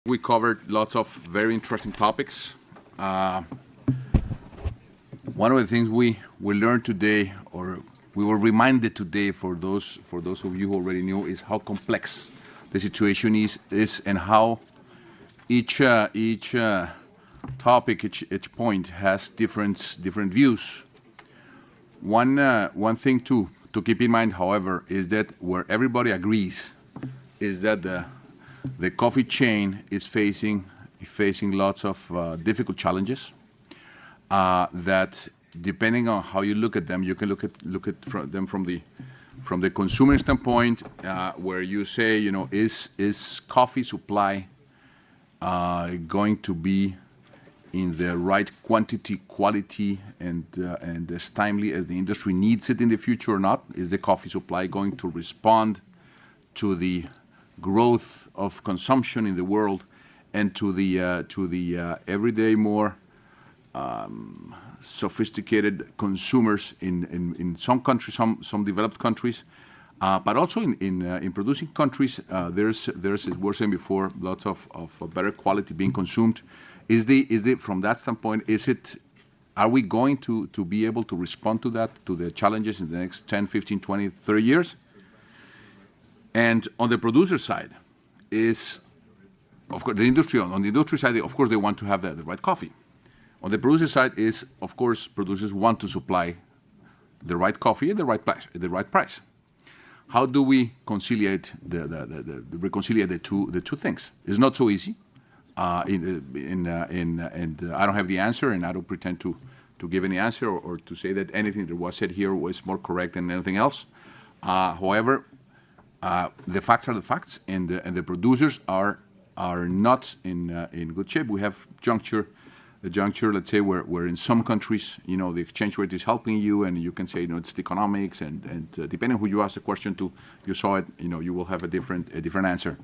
We covered lots of very interesting topics. One of the things we learned today, or we were reminded today, for those of you who already knew, is how complex the situation is and how each topic, each point has different views. One thing to keep in mind, however, is that where everybody agrees is that the coffee chain is facing lots of difficult challenges. That, depending on how you look at them, you can look at them from the consumer standpoint, where you say, is coffee supply going to be in the right quantity, quality, and as timely as the industry needs it in the future or not? Is the coffee supply going to respond to the growth of consumption in the world and to the everyday more sophisticated consumers in some countries, some developed countries, but also in producing countries, there's, as we were saying before, lots of better quality being consumed. From that standpoint, are we going to be able to respond to that, to the challenges in the next 10, 15, 20, 30 years? And on the producer side of course, the industry, on the industry side, of course, they want to have the right coffee. On the producer side of course, producers want to supply the right coffee at the right price. How do we conciliate the two things? It's not so easy. And I don't have the answer, and I don't pretend to give any answer or to say that anything that was said here was more correct than anything else. However, the facts are the facts, and the producers are not in good shape. We have the juncture, let's say, where in some countries, the exchange rate is helping you, and you can say, it's the economics, and depending on who you ask the question to, you saw it, you will have a different answer.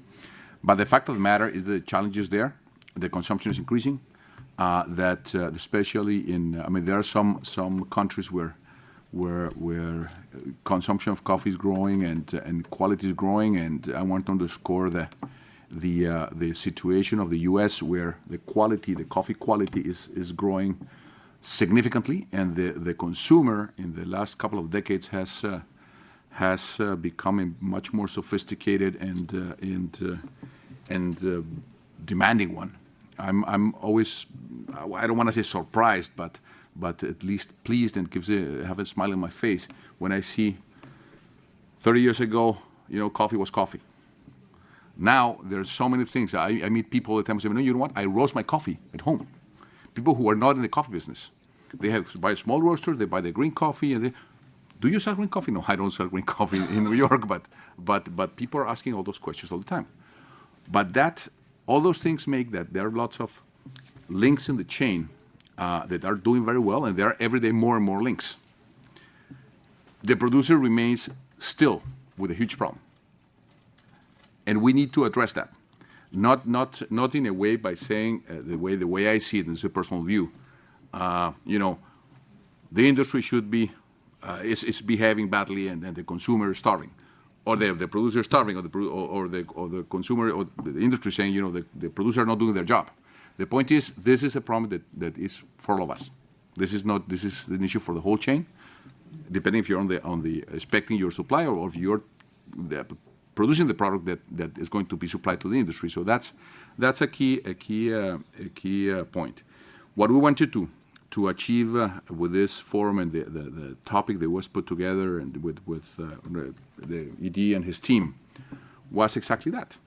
But the fact of the matter is the challenge is there. The consumption is increasing. That especially there are some countries where consumption of coffee is growing and quality is growing, and I want to underscore the situation of the U.S. where the coffee quality is growing significantly, and the consumer in the last couple of decades has become a much more sophisticated and demanding one. I'm always, I don't want to say surprised, but at least pleased, and have a smile on my face when I see 30 years ago, coffee was coffee. Now there's so many things. I meet people all the time who say, you know what? I roast my coffee at home. People who are not in the coffee business, they buy a small roaster, they buy the green coffee, and do you sell green coffee? No, I don't sell green coffee in New York, but people are asking all those questions all the time. But all those things make that there are lots of links in the chain that are doing very well, and there are every day more and more links. The producer remains still with a huge problem, and we need to address that. Not in a way by saying the way I see it, and it's a personal view. The industry should be is behaving badly, and the consumer is starving, or the producer is starving, or the consumer or the industry saying the producer are not doing their job. The point is, this is a problem that is for all of us. This is an issue for the whole chain, depending if you're on the expecting your supply, or if you're producing the product that is going to be supplied to the industry. So that's a key point. What we wanted to achieve with this forum and the topic that was put together and with the ED and his team was exactly that,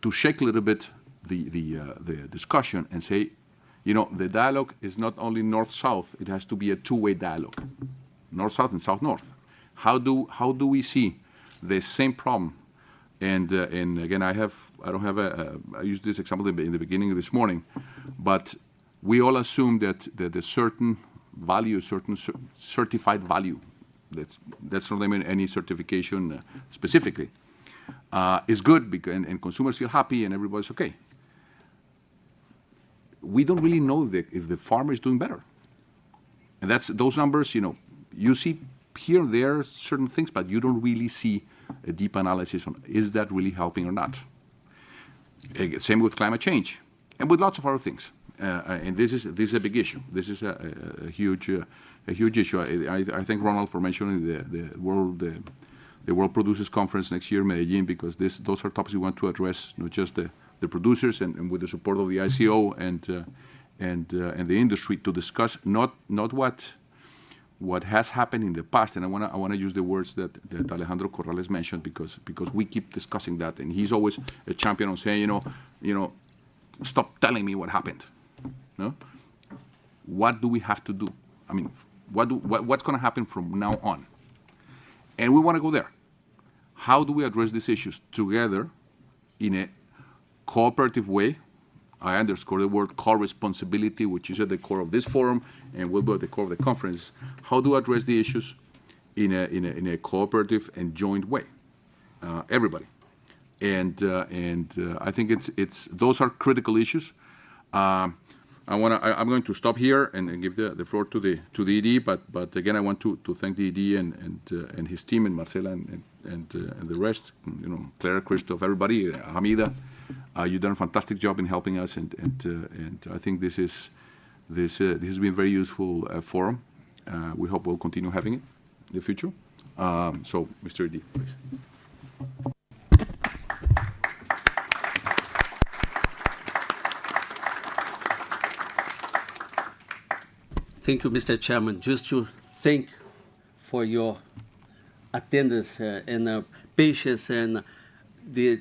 to shake a little bit the discussion and say, the dialogue is not only north-south; it has to be a two-way dialogue, north-south and south-north. How do we see the same problem? And again, I used this example in the beginning of this morning, but we all assume that a certain value, certain certified value, that's not any certification specifically, is good because, and consumers feel happy and everybody's okay. We don't really know if the farmer is doing better. And those numbers, you see here and there certain things, but you don't really see a deep analysis on is that really helping or not. Same with climate change, and with lots of other things. And this is a big issue. This is a huge issue. I thank Ronald for mentioning the World Producers Conference next year in Medellin, because those are topics we want to address, not just the producers, and with the support of the ICO and the industry, to discuss not what has happened in the past. And I want to use the words that Alejandro Corrales mentioned, because we keep discussing that, and he's always a champion on saying, stop telling me what happened. No? What do we have to do? I mean, what's going to happen from now on? And we want to go there. How do we address these issues together in a cooperative way? I underscore the word co-responsibility, which is at the core of this forum and will be at the core of the conference. How do we address the issues in a cooperative and joint way? Everybody. And I think those are critical issues. I'm going to stop here and give the floor to the ED. But again, I want to thank the ED and his team, and Marcela and the rest. Clara, Christoph, everybody, Hamida. You've done a fantastic job in helping us, and I think this has been a very useful forum. We hope we'll continue having it in the future. So, Mr. ED, please. Thank you, Mr. Chairman. Just to thank for your attendance and patience and the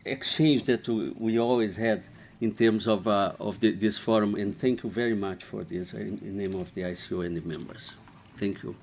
exchange that we always had in terms of this forum. And thank you very much for this in the name of the ICO and the members. Thank you.